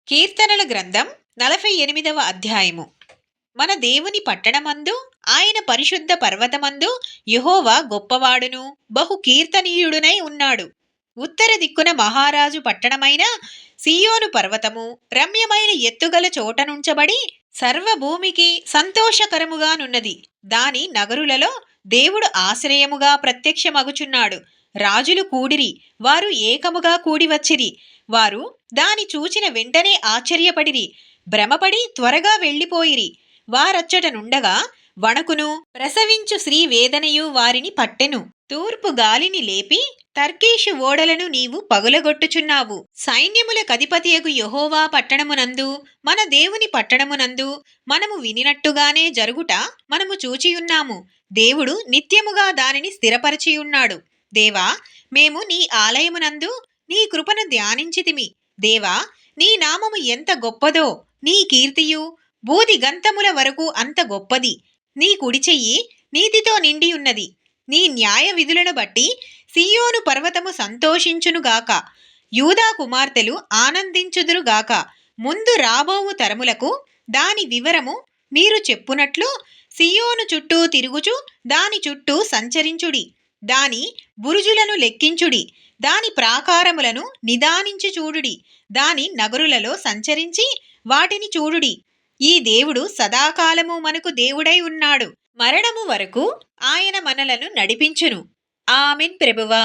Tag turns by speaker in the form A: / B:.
A: కీర్తనల గ్రంథం 48వ అధ్యాయము. మన దేవుని పట్టణమందు, ఆయన పరిశుద్ధ పర్వతమందు యెహోవా గొప్పవాడును బహు కీర్తనీయుడునై ఉన్నాడు. ఉత్తర దిక్కున మహారాజు పట్టణమైన సీయోను పర్వతము రమ్యమైన ఎత్తుగల చోటనుంచబడి సర్వభూమికి సంతోషకరముగానున్నది. దాని నగరులలో దేవుడు ఆశ్రయముగా ప్రత్యక్షమగుచున్నాడు. రాజులు కూడిరి, వారు ఏకముగా కూడివచ్చిరి. వారు దాని చూచిన వెంటనే ఆశ్చర్యపడిరి, భ్రమపడి త్వరగా వెళ్ళిపోయిరి. వారచ్చట నుండగా వణకును ప్రసవించు స్త్రీ వేదనయు వారిని పట్టెను. తూర్పు గాలిని లేపి తర్కీషు ఓడలను నీవు పగులగొట్టుచున్నావు. సైన్యముల కధిపతియగు యెహోవా పట్టణమునందు, మన దేవుని పట్టణమునందు మనము వినినట్టుగానే జరుగుట మనము చూచియున్నాము. దేవుడు నిత్యముగా దానిని స్థిరపరచియున్నాడు. దేవా, మేము నీ ఆలయమునందు నీ కృపను ధ్యానించితిమి. దేవా, నీ నామము ఎంత గొప్పదో! నీ కీర్తియు బూది గంతముల వరకు అంత గొప్పది. నీ కుడిచెయ్యి నీతితో నిండియున్నది. నీ న్యాయ విధులను బట్టి సీయోను పర్వతము సంతోషించునుగాక. యూదా కుమార్తెలు ఆనందించుదురుగాక. ముందు రాబోవు తరములకు దాని వివరము మీరు చెప్పునట్లు సీయోను చుట్టూ తిరుగుచు దాని చుట్టూ సంచరించుడి. దాని బురుజులను లెక్కించుడి. దాని ప్రాకారములను నిదానించి చూడుడి. దాని నగరులలో సంచరించి వాటిని చూడుడి. ఈ దేవుడు సదాకాలము మనకు దేవుడై ఉన్నాడు. మరణము వరకు ఆయన మనలను నడిపించును. ఆమెన్ ప్రభువా.